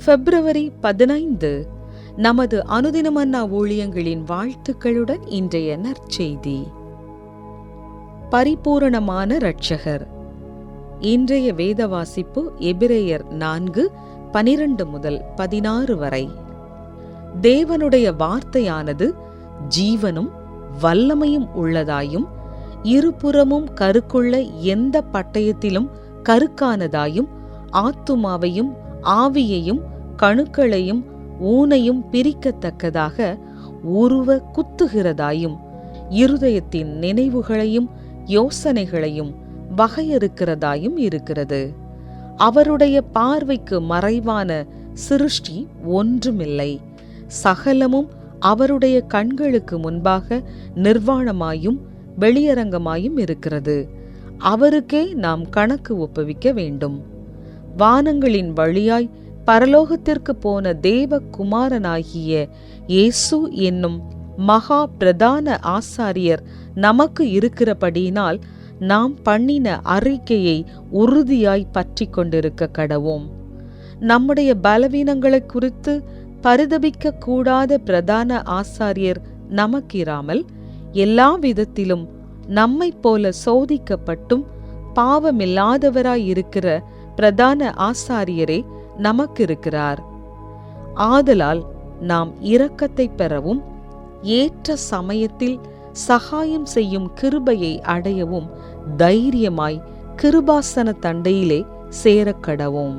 பிப்ரவரி 15 நமது அனுதினமன்னா ஊழியங்களின் வாழ்த்துக்களுடன் இன்றைய நற்செய்தி. பரிபூரணமான இரட்சகர். இன்றைய வேத வாசிப்பு எபிரேயர் 4:12 முதல் 16 வரை. தேவனுடைய வார்த்தையானது ஜீவனும் வல்லமையும் உள்ளதாயும் இருபுறமும் கருக்குள்ள எந்த பட்டயத்திலும் கருக்கானதாயும் ஆத்துமாவையும் ஆவியையும் கணுக்களையும் ஊனையும் பிரிக்கத்தக்கதாக உருவ குத்துகிறதாயும் இருதயத்தின் நினைவுகளையும் யோசனைகளையும் வகையறுக்கிறதாயும் இருக்கிறது. அவருடைய பார்வைக்கு மறைவான சிருஷ்டி ஒன்றுமில்லை. சகலமும் அவருடைய கண்களுக்கு முன்பாக நிர்வாணமாயும் வெளியரங்கமாயும் இருக்கிறது. அவருக்கே நாம் கணக்கு ஒப்புவிக்க வேண்டும். வானங்களின் வழியாய் பரலோகத்திற்கு போன தேவ குமாரனாகிய இயேசு என்னும் மகா பிரதான ஆசாரியர் நமக்கு இருக்கிறபடியினால் நாம் பண்ணின அறிக்கையை உறுதியாய் பற்றி கொண்டிருக்க கடவோம். நம்முடைய பலவீனங்களை குறித்து பரிதபிக்க கூடாத பிரதான ஆசாரியர் நமக்கிராமல் எல்லா விதத்திலும் நம்மைப் போல சோதிக்கப்பட்டும் பாவமில்லாதவராயிருக்கிற பிரதான ஆசாரியரே நமக்கு இருக்கிறார். ஆதலால் நாம் இரக்கத்தை பெறவும் ஏற்ற சமயத்தில் சகாயம் செய்யும் கிருபையை அடையவும் தைரியமாய் கிருபாசன தண்டையிலே சேரக்கடவோம்.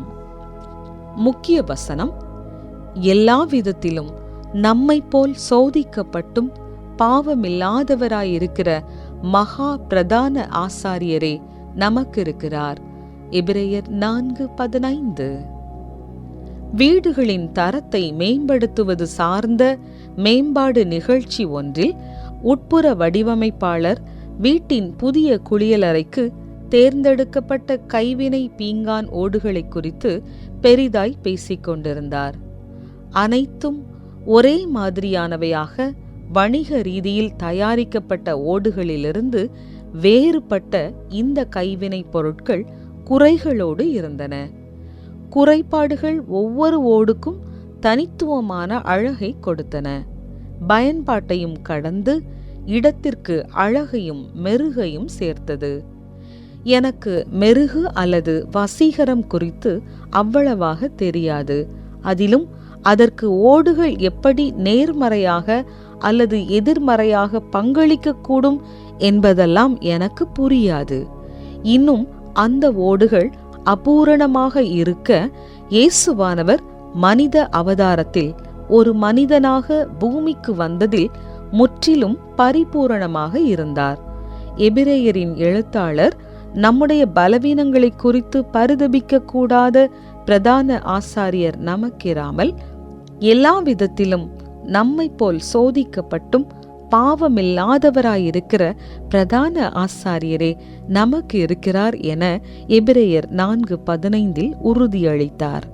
முக்கிய வசனம்: எல்லா விதத்திலும் நம்மைப் போல் சோதிக்கப்பட்டும் பாவமில்லாதவராயிருக்கிற மகா பிரதான ஆசாரியரே நமக்கு இருக்கிறார். எபிரேயர் 4:15. வீடுகளின் தரத்தை மேம்படுத்துவது சார்ந்த மேம்பாடு நிகழ்ச்சி ஒன்றில் உட்புற வடிவமைப்பாளர் வீட்டின் புதிய குளியலறைக்கு தேர்ந்தெடுக்கப்பட்ட கைவினை பீங்கான் ஓடுகளை குறித்து பெரிதாய் பேசிக்கொண்டிருந்தார். அனைத்தும் ஒரே மாதிரியானவையாக வணிக ரீதியில் தயாரிக்கப்பட்ட ஓடுகளிலிருந்து வேறுபட்ட இந்த கைவினை பொருட்கள் குறைகளோடு இருந்தன. குறைபாடுகள் ஒவ்வொரு ஓடுக்கும் தனித்துவமான அழகை கொடுத்தன. பயன்பாட்டையும் கடந்து இடத்திற்கு அழகையும் மெருகையும் சேர்த்தது. எனக்கு மெருகு அல்லது வசீகரம் குறித்து அவ்வளவாக தெரியாது. அதிலும் அதற்கு ஓடுகள் எப்படி நேர்மறையாக அல்லது எதிர்மறையாக பங்களிக்கக்கூடும் என்பதெல்லாம் எனக்கு புரியாது. இன்னும் அந்த ஓடுகள் அபூரணமாக இருக்க இயேசுவானவர் மனித அவதாரத்தில் ஒரு மனிதனாக பூமிக்கு வந்ததில் முற்றிலும் பரிபூரணமாக இருந்தார். எபிரேயரின் எழுத்தாளர் நம்முடைய பலவீனங்களை குறித்து பரிதபிக்க கூடாத பிரதான ஆசாரியர் நமக்கிராமல் எல்லா விதத்திலும் நம்மை போல் சோதிக்கப்பட்டும் பாவமில்லாதவராயிருக்கிற பிரதான ஆசாரியரே நமக்கு இருக்கிறார் என எபிரேயர் 4:15 உறுதியளித்தார்.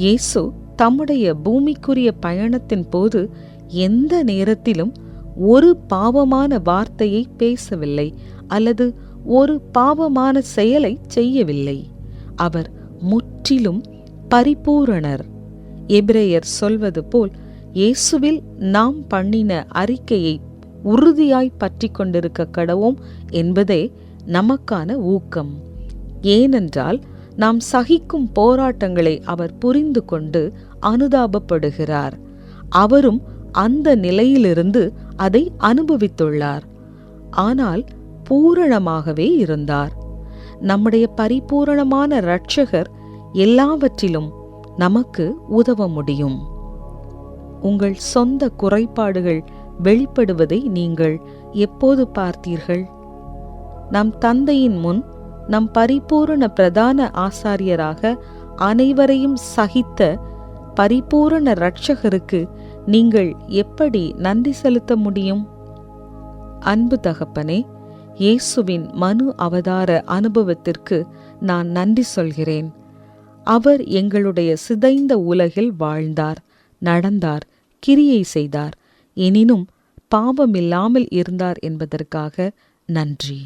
இயேசு தம்முடைய பூமிக்குரிய பயணத்தின் போது எந்த நேரத்திலும் ஒரு பாவமான வார்த்தையை பேசவில்லை அல்லது ஒரு பாவமான செயலை செய்யவில்லை. அவர் முற்றிலும் பரிபூரணர். எபிரேயர் சொல்வது போல் இயேசுவில் நாம் பண்ணின அறிக்கையை உறுதியாய் பற்றி கொண்டிருக்க கடவோம் என்பதே நமக்கான ஊக்கம். ஏனென்றால் நாம் சகிக்கும் போராட்டங்களை அவர் புரிந்து கொண்டு அனுதாபப்படுகிறார். அவரும் அந்த நிலையிலிருந்து அதை அனுபவித்துள்ளார். ஆனால் பூரணமாகவே இருந்தார். நம்முடைய பரிபூரணமான இரட்சகர் எல்லாவற்றிலும் நமக்கு உதவ முடியும். உங்கள் சொந்த குறைபாடுகள் வெளிப்படுவதை நீங்கள் எப்போது பார்த்தீர்கள்? நம் தந்தையின் முன் நம் பரிபூரண பிரதான ஆசாரியராக அனைவரையும் சகித்த பரிபூரண இரட்சகருக்கு நீங்கள் எப்படி நன்றி செலுத்த முடியும்? அன்பு தகப்பனே, இயேசுவின் மனு அவதார அனுபவத்திற்கு நான் நன்றி சொல்கிறேன். அவர் எங்களுடைய சிதைந்த உலகில் வாழ்ந்தார், நடந்தார், கிரியை செய்தார். எனினும் பாவமில்லாமல் இருந்தார் என்பதற்காக நன்றி.